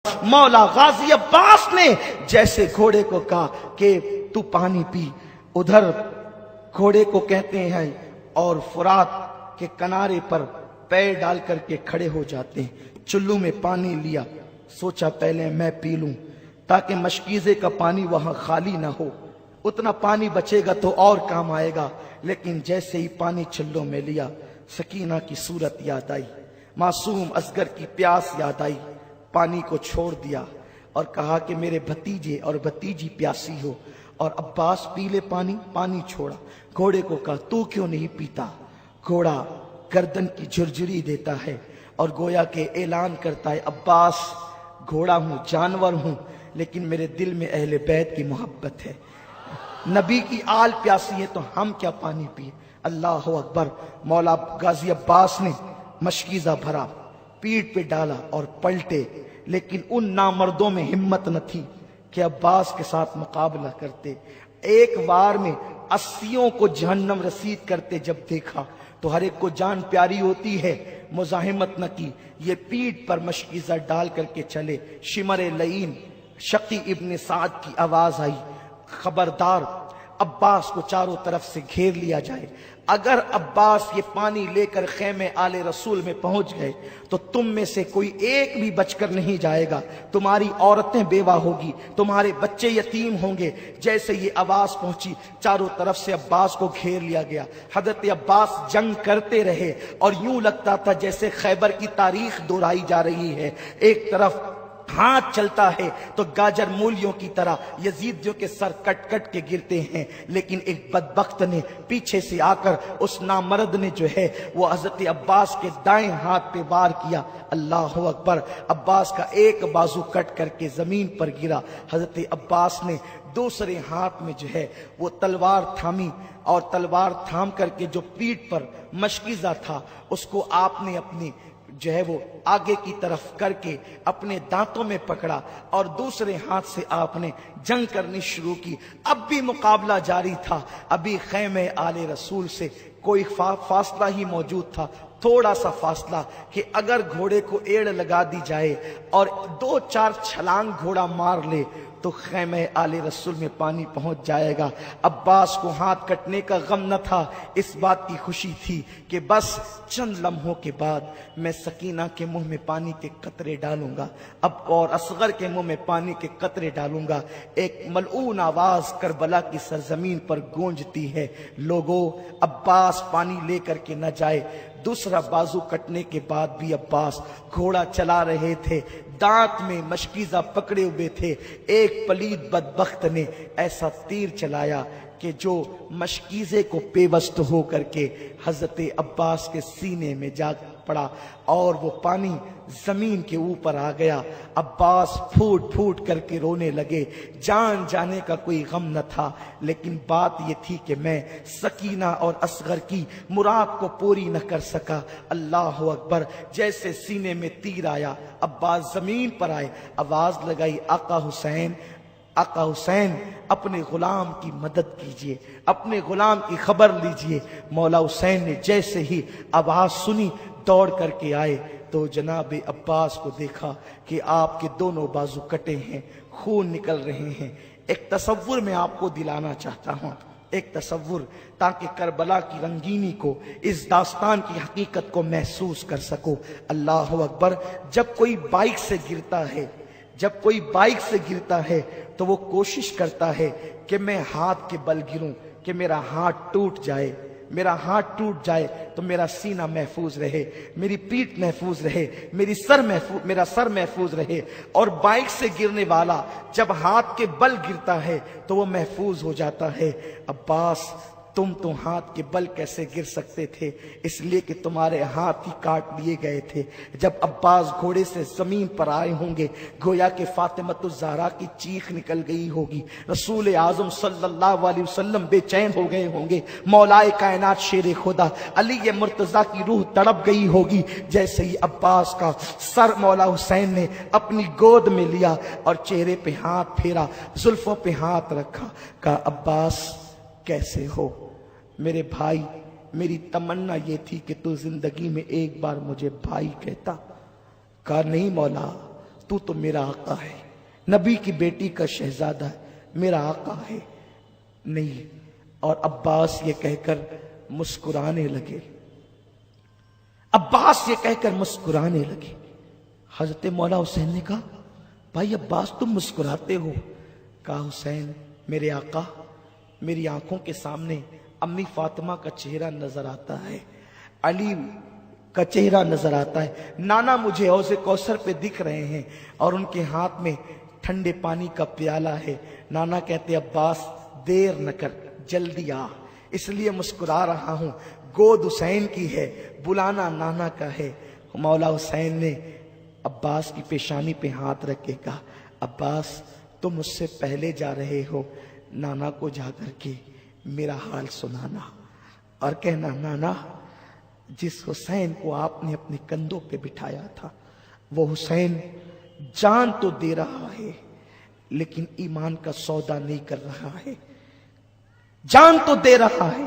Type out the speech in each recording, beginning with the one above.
مولا غازی عباس نے جیسے گھوڑے کو کہا کہ تو پانی پی، ادھر گھوڑے کو کہتے ہیں اور فرات کے کنارے پر پیر ڈال کر کے کھڑے ہو جاتے ہیں۔ چلو میں پانی لیا، سوچا پہلے میں پی لوں تاکہ مشکیزے کا پانی وہاں خالی نہ ہو، اتنا پانی بچے گا تو اور کام آئے گا۔ لیکن جیسے ہی پانی چلو میں لیا، سکینہ کی صورت یاد آئی، معصوم اصغر کی پیاس یاد آئی، پانی کو چھوڑ دیا اور کہا کہ میرے بھتیجے اور بھتیجی پیاسی ہو، اور عباس پی لے پانی، پانی چھوڑا۔ گھوڑے کو کہا تو کیوں نہیں پیتا؟ گھوڑا گردن کی جھرجھری دیتا ہے اور گویا کہ اعلان کرتا ہے عباس گھوڑا ہوں، جانور ہوں، لیکن میرے دل میں اہل بیت کی محبت ہے، نبی کی آل پیاسی ہے تو ہم کیا پانی پیے۔ اللہ اکبر۔ مولا غازی عباس نے مشکیزہ بھرا، پیٹ پہ ڈالا اور پلٹے، لیکن ان نامردوں میں ہمت نہ تھی کہ عباس کے ساتھ مقابلہ کرتے۔ ایک وار میں 80 کو جہنم رسید کرتے جب دیکھا تو ہر ایک کو جان پیاری ہوتی ہے، مزاحمت نہ کی، یہ پیٹ پر مشکیزہ ڈال کر کے چلے۔ شمر لعین شقی ابن سعد کی آواز آئی، خبردار عباس کو چاروں طرف سے گھیر لیا جائے، اگر عباس یہ پانی لے کر خیمے آل رسول میں پہنچ گئے تو تم میں سے کوئی ایک بھی بچ کر نہیں جائے گا، تمہاری عورتیں بیوہ ہوگی، تمہارے بچے یتیم ہوں گے۔ جیسے یہ آواز پہنچی چاروں طرف سے عباس کو گھیر لیا گیا۔ حضرت عباس جنگ کرتے رہے اور یوں لگتا تھا جیسے خیبر کی تاریخ دہرائی جا رہی ہے۔ ایک طرف ہاتھ چلتا ہے تو گاجر مولیوں کی طرح یزیدیوں کے سر کٹ کٹ کے گرتے ہیں، لیکن ایک بدبخت نے پیچھے سے آ کر اس نامرد نے جو ہے وہ حضرت عباس کے دائیں ہاتھ پہ وار کیا۔ اللہ اکبر۔ عباس کا ایک بازو کٹ کر کے زمین پر گرا۔ حضرت عباس نے دوسرے ہاتھ میں جو ہے وہ تلوار تھامی اور تلوار تھام کر کے جو پیٹھ پر مشکیزہ تھا اس کو آپ نے اپنی جو ہے وہ آگے کی طرف کر کے اپنے دانتوں میں پکڑا اور دوسرے ہاتھ سے آپ نے جنگ کرنی شروع کی۔ اب بھی مقابلہ جاری تھا، ابھی خیمے آل رسول سے کوئی فاصلہ ہی موجود تھا، تھوڑا سا فاصلہ کہ اگر گھوڑے کو ایڑ لگا دی جائے اور 2-4 چھلانگ گھوڑا مار لے تو خیمہ آل رسول میں پانی پہنچ جائے گا۔ عباس کو ہاتھ کٹنے کا غم نہ تھا، اس بات کی خوشی تھی کہ بس چند لمحوں کے بعد میں سکینہ کے منہ میں پانی کے قطرے ڈالوں گا، اب اور اصغر کے منہ میں پانی کے قطرے ڈالوں گا۔ ایک ملعون آواز کربلا کی سرزمین پر گونجتی ہے، لوگوں عباس پانی لے کر کے نہ جائے۔ دوسرا بازو کٹنے کے بعد بھی عباس گھوڑا چلا رہے تھے، دانت میں مشکیزہ پکڑے ہوئے تھے۔ ایک پلید بدبخت نے ایسا تیر چلایا کہ جو مشکیزے کو پیوست ہو کر کے حضرت عباس کے سینے میں جا پڑا اور وہ پانی زمین کے اوپر آ گیا۔ عباس پھوٹ پھوٹ کر کے رونے لگے، جان جانے کا کوئی غم نہ تھا، لیکن بات یہ تھی کہ میں سکینہ اور اصغر کی مراد کو پوری نہ کر سکا۔ اللہ اکبر۔ جیسے سینے میں تیر آیا عباس زمین پر آئے، آواز لگائی آقا حسین، آقا حسین اپنے غلام کی مدد کیجئے، اپنے غلام کی خبر لیجئے۔ مولا حسین نے جیسے ہی آواز سنی دوڑ کر کے آئے تو جناب عباس کو دیکھا کہ آپ کے دونوں بازو کٹے ہیں، خون نکل رہے ہیں۔ ایک تصور میں آپ کو دلانا چاہتا ہوں، ایک تصور، تاکہ کربلا کی رنگینی کو، اس داستان کی حقیقت کو محسوس کر سکو۔ اللہ اکبر۔ جب کوئی بائک سے گرتا ہے، جب کوئی بائک سے گرتا ہے تو وہ کوشش کرتا ہے کہ میں ہاتھ کے بل گروں، کہ میرا ہاتھ ٹوٹ جائے، میرا ہاتھ ٹوٹ جائے تو میرا سینہ محفوظ رہے، میری پیٹھ محفوظ رہے، میرا سر محفوظ رہے۔ اور بائک سے گرنے والا جب ہاتھ کے بل گرتا ہے تو وہ محفوظ ہو جاتا ہے۔ عباس تم تو ہاتھ کے بل کیسے گر سکتے تھے؟ اس لیے کہ تمہارے ہاتھ ہی کاٹ لیے گئے تھے۔ جب عباس گھوڑے سے زمین پر آئے ہوں گے گویا کہ فاطمۃ الزہرا کی چیخ نکل گئی ہوگی، رسول اعظم صلی اللہ علیہ وسلم بے چین ہو گئے ہوں گے، مولائے کائنات شیر خدا علی مرتضیٰ کی روح تڑپ گئی ہوگی۔ جیسے ہی عباس کا سر مولا حسین نے اپنی گود میں لیا اور چہرے پہ ہاتھ پھیرا، زلفوں پہ ہاتھ رکھا، کہا عباس کیسے ہو میرے بھائی؟ میری تمنا یہ تھی کہ تو زندگی میں ایک بار مجھے بھائی کہتا۔ کہا نہیں مولا، تو میرا آقا ہے، نبی کی بیٹی کا شہزادہ ہے، میرا آقا ہے نہیں۔ اور عباس یہ کہہ کر مسکرانے لگے، عباس یہ کہہ کر مسکرانے لگے۔ حضرت مولا حسین نے کہا بھائی عباس تم مسکراتے ہو؟ کہا حسین میرے آقا، میری آنکھوں کے سامنے امی فاطمہ کا چہرہ نظر آتا ہے، علی کا چہرہ نظر آتا ہے، نانا مجھے حوض کوثر پہ دکھ رہے ہیں اور ان کے ہاتھ میں ٹھنڈے پانی کا پیالہ ہے۔ نانا کہتے عباس دیر نہ کر، جلدی آ، اس لیے مسکرا رہا ہوں، گود حسین کی ہے، بلانا نانا کا ہے۔ مولا حسین نے عباس کی پیشانی پہ ہاتھ رکھ کے کہا عباس تم مجھ سے پہلے جا رہے ہو، نانا کو جا کر کے میرا حال سنانا اور کہنا نانا جس حسین کو آپ نے اپنے کندھوں پہ بٹھایا تھا وہ حسین جان تو دے رہا ہے لیکن ایمان کا سودا نہیں کر رہا ہے، جان تو دے رہا ہے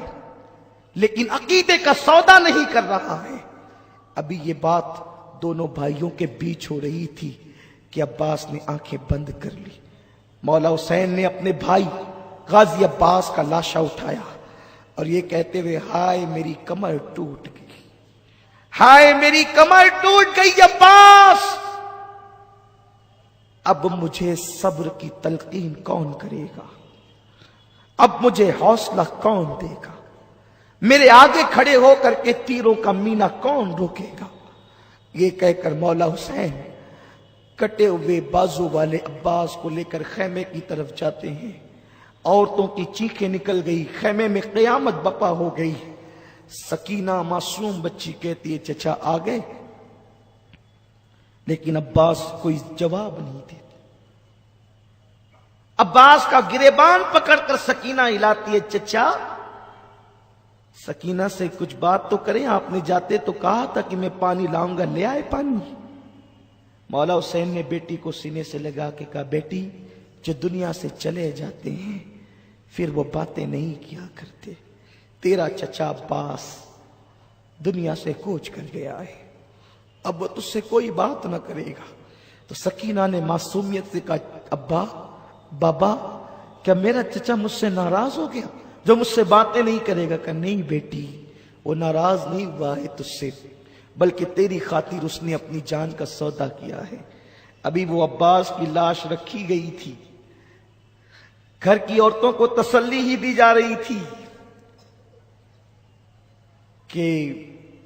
لیکن عقیدے کا سودا نہیں کر رہا ہے۔ ابھی یہ بات دونوں بھائیوں کے بیچ ہو رہی تھی کہ عباس نے آنکھیں بند کر لی۔ مولا حسین نے اپنے بھائی غازی عباس کا لاشا اٹھایا اور یہ کہتے ہوئے ہائے میری کمر ٹوٹ گئی، ہائے میری کمر ٹوٹ گئی عباس، اب مجھے صبر کی تلقین کون کرے گا، اب مجھے حوصلہ کون دے گا، میرے آگے کھڑے ہو کر کے تیروں کا مینا کون روکے گا۔ یہ کہہ کر مولا حسین کٹے ہوئے بازو والے عباس کو لے کر خیمے کی طرف جاتے ہیں۔ عورتوں کی چیخیں نکل گئی، خیمے میں قیامت بپا ہو گئی۔ سکینہ معصوم بچی کہتی ہے چچا آ گئے، لیکن عباس کوئی جواب نہیں دیتے۔ عباس کا گریبان پکڑ کر سکینہ ہلاتی ہے چچا سکینہ سے کچھ بات تو کریں، آپ نے جاتے تو کہا تھا کہ میں پانی لاؤں گا، لے آئے پانی۔ مولا حسین نے بیٹی کو سینے سے لگا کے کہا بیٹی جو دنیا سے چلے جاتے ہیں پھر وہ باتیں نہیں کیا کرتے، تیرا چچا عباس دنیا سے کوچ کر گیا ہے، اب وہ تجھ سے کوئی بات نہ کرے گا۔ تو سکینہ نے معصومیت سے کہا ابا بابا کیا میرا چچا مجھ سے ناراض ہو گیا جو مجھ سے باتیں نہیں کرے گا؟ کہ نہیں بیٹی وہ ناراض نہیں ہوا ہے تجھ سے، بلکہ تیری خاطر اس نے اپنی جان کا سودا کیا ہے۔ ابھی وہ عباس کی لاش رکھی گئی تھی، گھر کی عورتوں کو تسلی ہی دی جا رہی تھی کہ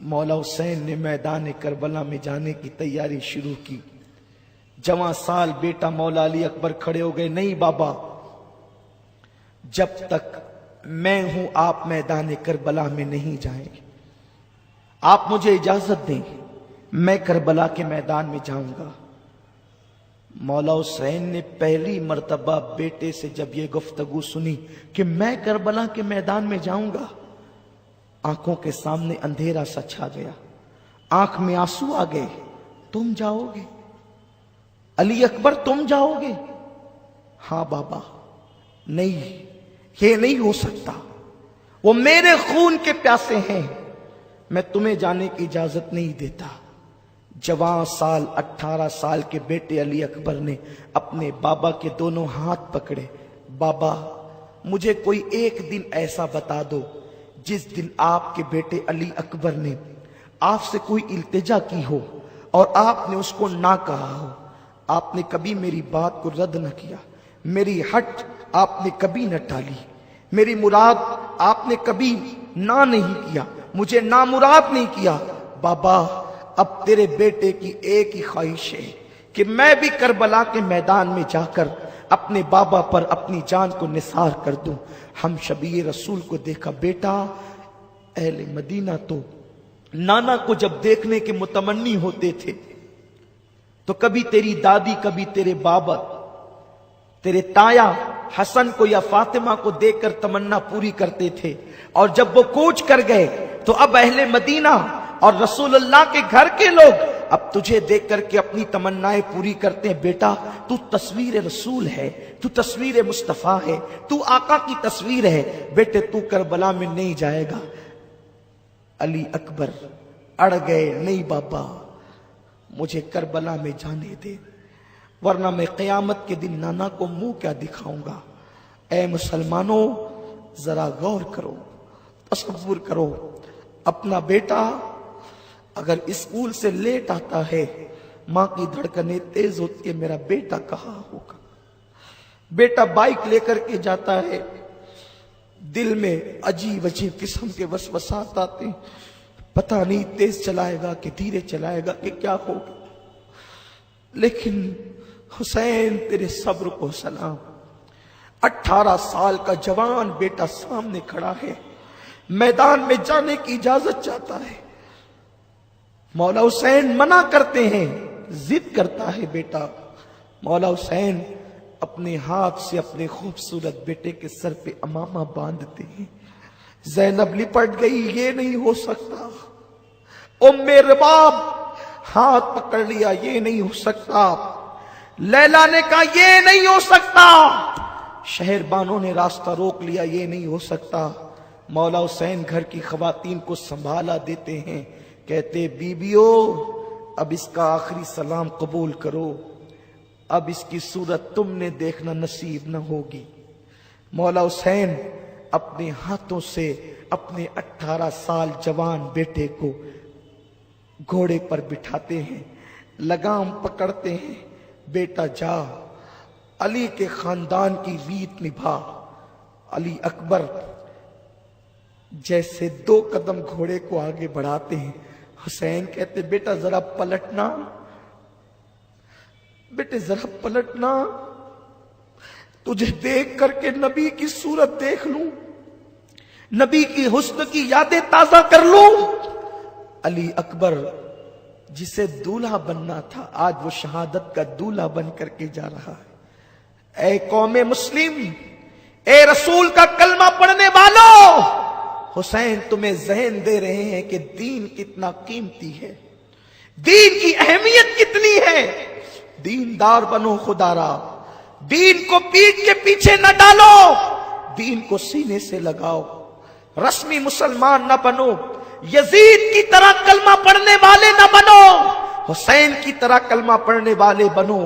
مولا حسین نے میدان کربلا میں جانے کی تیاری شروع کی۔ جوان سال بیٹا مولا علی اکبر کھڑے ہو گئے، نہیں بابا جب تک میں ہوں آپ میدان کربلا میں نہیں جائیں گے، آپ مجھے اجازت دیں میں کربلا کے میدان میں جاؤں گا۔ مولا حسین نے پہلی مرتبہ بیٹے سے جب یہ گفتگو سنی کہ میں کربلا کے میدان میں جاؤں گا، آنکھوں کے سامنے اندھیرا سا چھا گیا، آنکھ میں آنسو آ گئے۔ تم جاؤ گے علی اکبر، تم جاؤ گے؟ ہاں بابا، نہیں یہ نہیں ہو سکتا، وہ میرے خون کے پیاسے ہیں، میں تمہیں جانے کی اجازت نہیں دیتا۔ جوان سال 18 سال کے بیٹے علی اکبر نے اپنے بابا کے دونوں ہاتھ پکڑے، بابا مجھے کوئی ایک دن ایسا بتا دو جس دن آپ کے بیٹے علی اکبر نے آپ سے کوئی التجا کی ہو اور آپ نے اس کو نہ کہا ہو، آپ نے کبھی میری بات کو رد نہ کیا، میری ہٹ آپ نے کبھی نہ ٹالی، میری مراد آپ نے کبھی نہ نہیں کیا، مجھے نامراد نہیں کیا۔ بابا اب تیرے بیٹے کی ایک ہی خواہش ہے کہ میں بھی کربلا کے میدان میں جا کر اپنے بابا پر اپنی جان کو نثار کر دوں۔ ہم شبیہ رسول کو دیکھا، بیٹا اہل مدینہ تو نانا کو جب دیکھنے کے متمنی ہوتے تھے تو کبھی تیری دادی کبھی تیرے بابا تیرے تایا حسن کو یا فاطمہ کو دیکھ کر تمنا پوری کرتے تھے، اور جب وہ کوچ کر گئے تو اب اہل مدینہ اور رسول اللہ کے گھر کے لوگ اب تجھے دیکھ کر کے اپنی تمنائیں پوری کرتے ہیں۔ بیٹا تو تصویر رسول ہے، تو تصویر مصطفیٰ ہے، تو آقا کی تصویر ہے، بیٹے تو کربلا میں نہیں جائے گا۔ علی اکبر اڑ گئے، نہیں بابا مجھے کربلا میں جانے دے، ورنہ میں قیامت کے دن نانا کو منہ کیا دکھاؤں گا۔ اے مسلمانوں ذرا غور کرو، تصور کرو، اپنا بیٹا اگر اسکول سے لیٹ آتا ہے، ماں کی دھڑکنیں تیز ہوتی ہے، میرا بیٹا کہاں ہوگا۔ بیٹا بائک لے کر کے جاتا ہے، دل میں عجیب عجیب قسم کے وسوسات آتے ہیں، پتہ نہیں تیز چلائے گا کہ دھیرے چلائے گا کہ کیا ہوگا۔ لیکن حسین تیرے صبر کو سلام، 18 سال کا جوان بیٹا سامنے کھڑا ہے، میدان میں جانے کی اجازت چاہتا ہے، مولا حسین منع کرتے ہیں، ضد کرتا ہے بیٹا۔ مولا حسین اپنے ہاتھ سے اپنے خوبصورت بیٹے کے سر پہ امامہ باندھتے ہیں۔ زینب لپٹ گئی، یہ نہیں ہو سکتا۔ ام رباب ہاتھ پکڑ لیا، یہ نہیں ہو سکتا۔ لیلا نے کہا یہ نہیں ہو سکتا۔ شہر بانوں نے راستہ روک لیا، یہ نہیں ہو سکتا۔ مولا حسین گھر کی خواتین کو سنبھالا دیتے ہیں، کہتے بیبیو اب اس کا آخری سلام قبول کرو، اب اس کی صورت تم نے دیکھنا نصیب نہ ہوگی۔ مولا حسین اپنے ہاتھوں سے اپنے 18 سال جوان بیٹے کو گھوڑے پر بٹھاتے ہیں، لگام پکڑتے ہیں، بیٹا جا، علی کے خاندان کی ریت نبھا۔ علی اکبر جیسے 2 قدم گھوڑے کو آگے بڑھاتے ہیں، حسین کہتے بیٹا ذرا پلٹنا، بیٹے ذرا پلٹنا، تجھے دیکھ کر کے نبی کی صورت دیکھ لوں، نبی کی حسن کی یادیں تازہ کر لوں۔ علی اکبر جسے دولہا بننا تھا، آج وہ شہادت کا دولہا بن کر کے جا رہا ہے۔ اے قوم مسلم، اے رسول کا کلمہ پڑھنے والوں، حسین تمہیں ذہن دے رہے ہیں کہ دین کتنا قیمتی ہے، دین کی اہمیت کتنی ہے۔ دیندار بنو خدارا، دین کو پیٹھ کے پیچھے نہ ڈالو، دین کو سینے سے لگاؤ، رسمی مسلمان نہ بنو، یزید کی طرح کلمہ پڑھنے والے نہ بنو، حسین کی طرح کلمہ پڑھنے والے بنو۔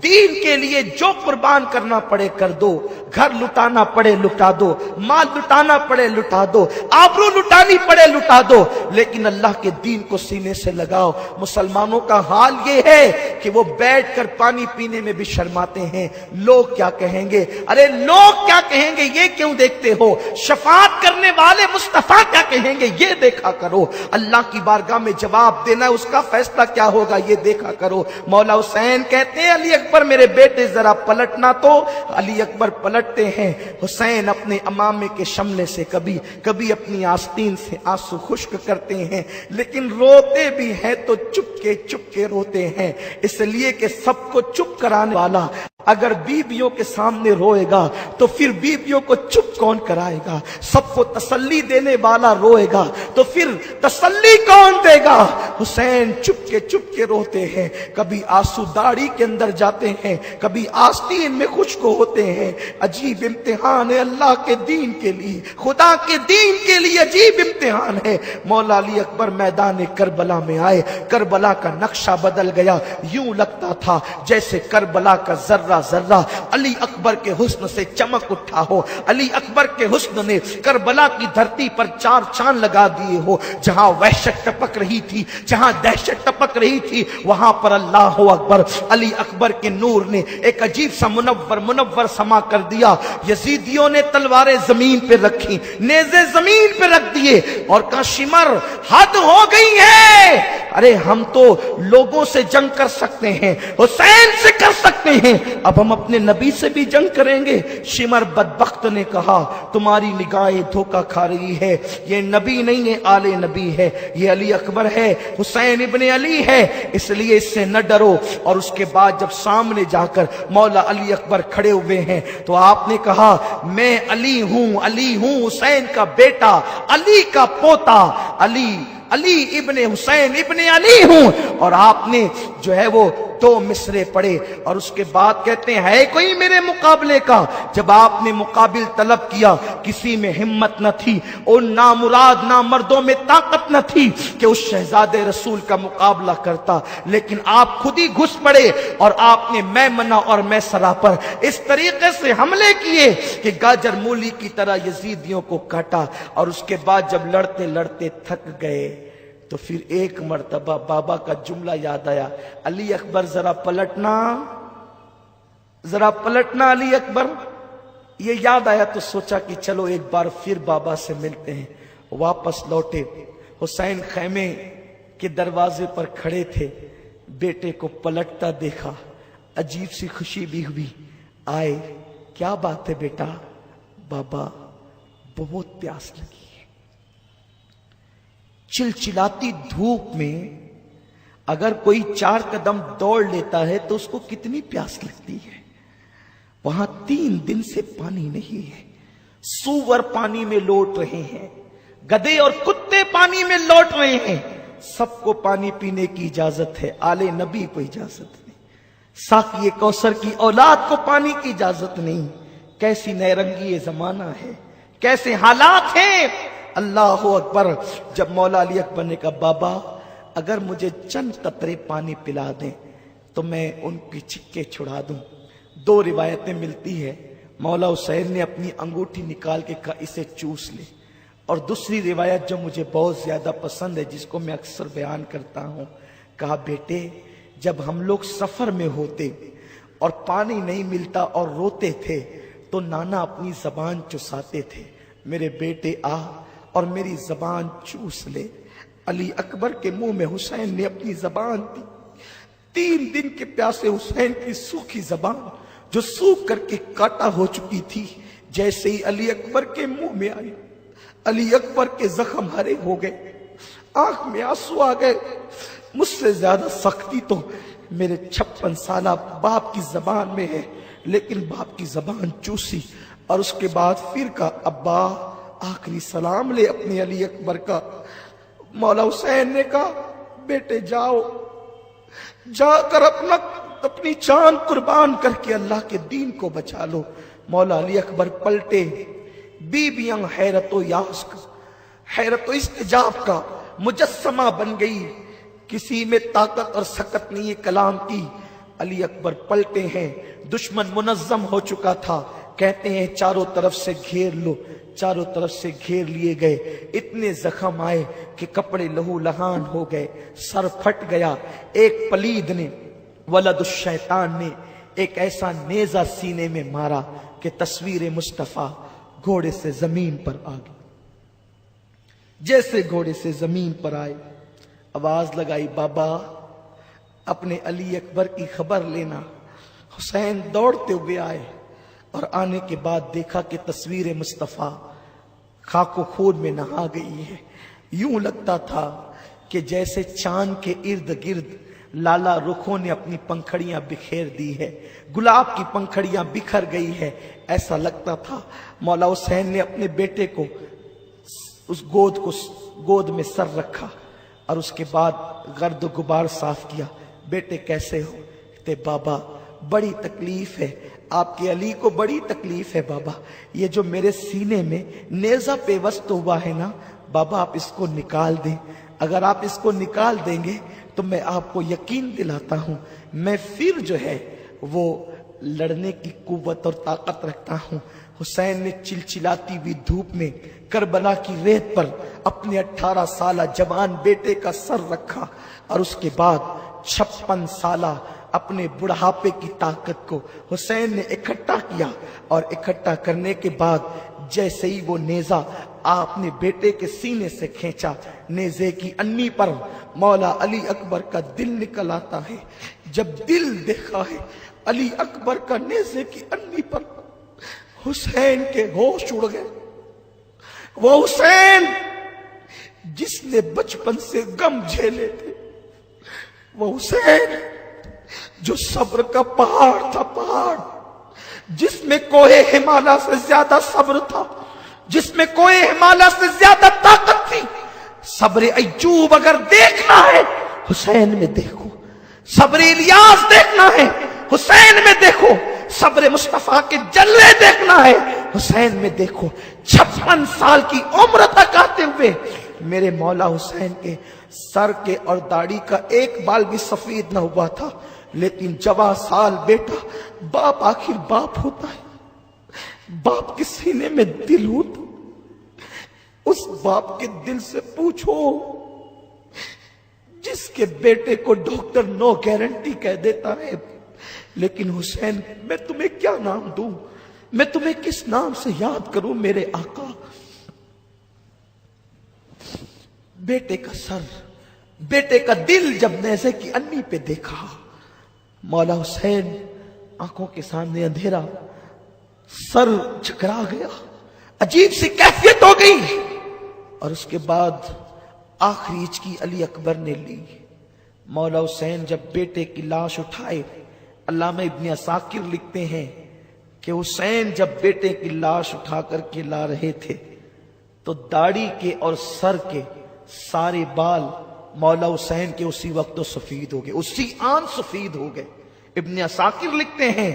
دین کے لیے جو قربان کرنا پڑے کر دو، گھر لٹانا پڑے لٹا دو، مال لٹانا پڑے لٹا دو، آبرو لٹانی پڑے لٹا دو، لیکن اللہ کے دین کو سینے سے لگاؤ۔ مسلمانوں کا حال یہ ہے کہ وہ بیٹھ کر پانی پینے میں بھی شرماتے ہیں، لوگ کیا کہیں گے، ارے لوگ کیا کہیں گے یہ کیوں دیکھتے ہو، شفاعت کرنے والے مصطفیٰ کیا کہیں گے یہ دیکھا کرو، اللہ کی بارگاہ میں جواب دینا ہے، اس کا فیصلہ کیا ہوگا یہ دیکھا کرو۔ مولا حسین کہتے ہیں علی اکبر میرے بیٹے ذرا پلٹنا، تو علی اکبر پلٹتے ہیں۔ حسین اپنے امامے کے شملے سے کبھی کبھی اپنی آستین سے آنسو خشک کرتے ہیں، لیکن روتے بھی ہیں تو چپ کے روتے ہیں، اس لیے کہ سب کو چپ کرانے والا اگر بیویوں کے سامنے روئے گا تو پھر بیویوں کو چپ کون کرائے گا، سب کو تسلی دینے والا روئے گا تو پھر تسلی کون دے گا۔ حسین چپ کے روتے ہیں، کبھی آنسو داڑھی کے اندر جاتے ہیں، کبھی آستین میں خشک ہوتے ہیں۔ عجیب امتحان ہے اللہ کے دین کے لیے، خدا کے دین کے لیے عجیب امتحان ہے۔ مولا علی اکبر میدان کربلا میں آئے، کربلا کا نقشہ بدل گیا، یوں لگتا تھا جیسے کربلا کا ذرہ علی اکبر کے حسن سے چمک اٹھا ہو، علی اکبر کے حسن نے کربلا کی دھرتی پر 4 چاند لگا دیے ہو، جہاں وحشت ٹپک رہی تھی، جہاں دہشت ٹپک رہی تھی، وہاں پر اللہ اکبر، علی اکبر کے نور نے ایک عجیب سا منور سما کر دیا۔ یزیدیوں نے تلواریں زمین پہ رکھی، نیزے زمین پہ رکھ دیے اور کہا شمر حد ہو گئی ہے، ارے ہم تو لوگوں سے جنگ کر سکتے ہیں، حسین سے کر سکتے ہیں، اب ہم اپنے نبی سے بھی جنگ کریں گے۔ شمر بدبخت نے کہا تمہاری نگاہیں دھوکہ کھا رہی ہے، یہ نبی نہیں ہے، آل نبی ہے، یہ علی اکبر ہے، حسین ابن علی ہے، اس لیے اس سے نہ ڈرو۔ اور اس کے بعد جب سامنے جا کر مولا علی اکبر کھڑے ہوئے ہیں تو آپ نے کہا میں علی ہوں حسین کا بیٹا، علی کا پوتا، علی ابن حسین ابن علی ہوں۔ اور آپ نے جو ہے وہ دو مصرے پڑے اور اس کے بعد کہتے ہیں ہے کوئی میرے مقابلے کا؟ جب آپ نے مقابل طلب کیا کسی میں ہمت نہ تھی، ان نامراد نامردوں میں طاقت نہ تھی کہ اس شہزادے رسول کا مقابلہ کرتا، لیکن آپ خود ہی گھس پڑے اور آپ نے میمنہ اور میسرہ پر اس طریقے سے حملے کیے کہ گاجر مولی کی طرح یزیدیوں کو کاٹا، اور اس کے بعد جب لڑتے لڑتے تھک گئے تو پھر ایک مرتبہ بابا کا جملہ یاد آیا، علی اکبر ذرا پلٹنا علی اکبر۔ یہ یاد آیا تو سوچا کہ چلو ایک بار پھر بابا سے ملتے ہیں۔ واپس لوٹے، حسین خیمے کے دروازے پر کھڑے تھے، بیٹے کو پلٹتا دیکھا، عجیب سی خوشی بھی ہوئی۔ آئے، کیا بات ہے بیٹا؟ بابا بہت پیاس لگی ہے۔ چلچلاتی دھوپ میں اگر کوئی 4 قدم دوڑ لیتا ہے تو اس کو کتنی پیاس لگتی ہے۔ وہاں 3 دن سے پانی نہیں ہے، سور پانی میں لوٹ رہے ہیں، گدھے اور کتے پانی میں لوٹ رہے ہیں، سب کو پانی پینے کی اجازت ہے، آل نبی کو اجازت نہیں، ساقی کوثر کی اولاد کو پانی کی اجازت نہیں۔ کیسی نیرنگی یہ زمانہ ہے، کیسے حالات ہیں۔ اللہ اکبر۔ جب مولا علی اکبر نے کہا بابا اگر مجھے چند قطرے پانی پلا دیں تو میں ان کی چھکے چھڑا دوں۔ 2 روایتیں ملتی ہے، مولا حسین نے اپنی انگوٹھی نکال کے کہا اسے چوس لے، اور دوسری روایت جو مجھے بہت زیادہ پسند ہے جس کو میں اکثر بیان کرتا ہوں، کہا بیٹے جب ہم لوگ سفر میں ہوتے اور پانی نہیں ملتا اور روتے تھے تو نانا اپنی زبان چساتے تھے، میرے بیٹے آ اور میری زبان چوس لے۔ علی اکبر کے منہ میں حسین نے اپنی زبان دی۔ 3 دن کے پیاسے حسین کی سوکھی زبان جو سوکھ کر کے کاٹا ہو چکی تھی، جیسے ہی علی اکبر کے منہ میں آئی، علی اکبر کے زخم ہرے ہو گئے، آنکھ میں آنسو آ گئے۔ مجھ سے زیادہ سختی تو میرے 56 سالہ باپ کی زبان میں ہے، لیکن باپ کی زبان چوسی اور اس کے بعد پھر کہا ابا آخری سلام لے اپنے علی اکبر کا۔ مولا حسین نے کہا بیٹے جاؤ، جا کر اپنی جان قربان کر کے اللہ کے دین کو بچا لو۔ مولا علی اکبر پلٹے، بیویاں حیرت و یاس کا، حیرت و استجاب کا مجسمہ بن گئی، کسی میں طاقت اور سکت نہیں یہ کلام کی۔ علی اکبر پلٹے ہیں، دشمن منظم ہو چکا تھا، کہتے ہیں چاروں طرف سے گھیر لو، چاروں طرف سے گھیر لیے گئے، اتنے زخم آئے کہ کپڑے لہو لہان ہو گئے، سر پھٹ گیا۔ ایک پلید نے، ولد الشیطان نے ایک ایسا نیزہ سینے میں مارا کہ تصویر مصطفیٰ گھوڑے سے زمین پر آ گئی۔ جیسے گھوڑے سے زمین پر آئے، آواز لگائی بابا اپنے علی اکبر کی خبر لینا۔ حسین دوڑتے ہوئے آئے اور آنے کے بعد دیکھا کہ تصویر مصطفیٰ خاک و خون میں نہا گئی ہے۔ یوں لگتا تھا کہ جیسے چاند کے ارد گرد لالا رخوں نے اپنی پنکھڑیاں بکھیر دی ہے، گلاب کی پنکھڑیاں بکھر گئی ہے، ایسا لگتا تھا۔ مولا حسین نے اپنے بیٹے کو اس گود میں سر رکھا اور اس کے بعد گرد و غبار صاف کیا۔ بیٹے کیسے ہو؟ کہتے بابا بڑی تکلیف ہے، آپ کے علی کو بڑی تکلیف ہے بابا، یہ جو میرے سینے میں نیزہ پیوست ہوا ہے نا بابا آپ اس کو نکال دیں، اگر آپ اس کو نکال دیں گے تو میں آپ کو یقین دلاتا ہوں میں پھر جو ہے وہ لڑنے کی قوت اور طاقت رکھتا ہوں۔ حسین نے چلچلاتی ہوئی دھوپ میں کربلا کی ریت پر اپنے 18 سالہ جوان بیٹے کا سر رکھا اور اس کے بعد 56 سالہ اپنے بڑھاپے کی طاقت کو حسین نے اکٹھا کیا، اور اکٹھا کرنے کے بعد جیسے ہی وہ نیزہ آپ نے بیٹے کے سینے سے کھینچا، نیزے کی انی پر مولا علی اکبر کا دل نکل آتا ہے۔ جب دل دیکھا ہے علی اکبر کا نیزے کی انی پر، حسین کے ہوش اڑ گئے۔ وہ حسین جس نے بچپن سے غم جھیلے تھے، وہ حسین جو صبر کا پہاڑ تھا، پہاڑ جس میں کوہ ہمالیہ سے زیادہ صبر تھا، جس میں کوہ ہمالیہ سے زیادہ طاقت تھی۔ صبر ایوب اگر دیکھنا ہے حسین میں دیکھو، صبر الیاس دیکھنا ہے، حسین میں دیکھو۔ صبر مصطفیٰ کے جلوے دیکھنا ہے، حسین میں دیکھو۔ 56 سال کی عمر تک آتے ہوئے میرے مولا حسین کے سر کے اور داڑھی کا ایک بال بھی سفید نہ ہوا تھا، لیکن جوان سال بیٹا، باپ آخر باپ ہوتا ہے، باپ کے سینے میں دل ہوتا، اس باپ کے دل سے پوچھو جس کے بیٹے کو ڈاکٹر نو گارنٹی کہہ دیتا ہے، لیکن حسین میں تمہیں کیا نام دوں، میں تمہیں کس نام سے یاد کروں میرے آقا۔ بیٹے کا سر، بیٹے کا دل جب نیزے کی انی پہ دیکھا، مولا حسین آنکھوں کے سامنے اندھیرا، سر جھکرا گیا، عجیب سی کیفیت ہو گئی۔ اور اس کے بعد آخری ہچکی علی اکبر نے لی۔ مولا حسین جب بیٹے کی لاش اٹھائے، علامہ ابن عساکر لکھتے ہیں کہ حسین جب بیٹے کی لاش اٹھا کر کے لا رہے تھے تو داڑھی کے اور سر کے سارے بال مولا حسین کے اسی وقت تو سفید ہو گئے، اسی آن سفید ہو گئے۔ ابن عساکر لکھتے ہیں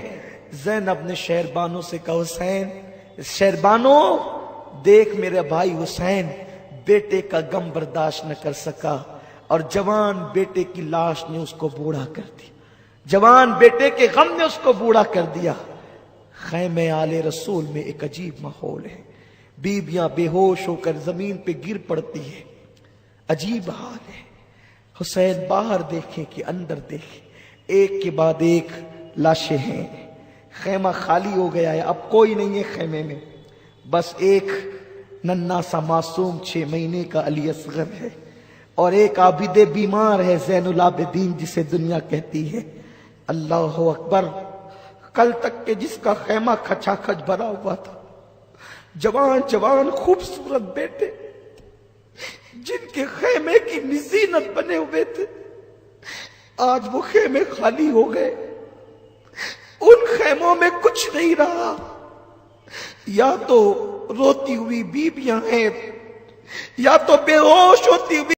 زینب نے شہربانوں سے کہا، حسین شہربانوں دیکھ میرے بھائی حسین بیٹے کا غم برداشت نہ کر سکا اور جوان بیٹے کی لاش نے اس کو بوڑھا کر دیا، جوان بیٹے کے غم نے اس کو بوڑھا کر دیا۔ خیمے آل رسول میں ایک عجیب ماحول ہے، بیویاں بے ہوش ہو کر زمین پہ گر پڑتی ہے، عجیب حال ہے۔ حسین باہر دیکھیں کہ اندر دیکھیں، ایک کے بعد ایک لاشیں ہیں، خیمہ خالی ہو گیا ہے، اب کوئی نہیں ہے خیمے میں، بس ایک ننھا سا معصوم 6 مہینے کا علی اصغر ہے، اور ایک عابد بیمار ہے زین العابدین جسے دنیا کہتی ہے۔ اللہ اکبر، کل تک کہ جس کا خیمہ کھچا کھچ بھرا ہوا تھا، جوان جوان خوبصورت بیٹے جن کے خیمے کی زینت بنے ہوئے تھے، آج وہ خیمے خالی ہو گئے، ان خیموں میں کچھ نہیں رہا، یا تو روتی ہوئی بیویاں ہیں یا تو بے ہوش ہوتی ہوئی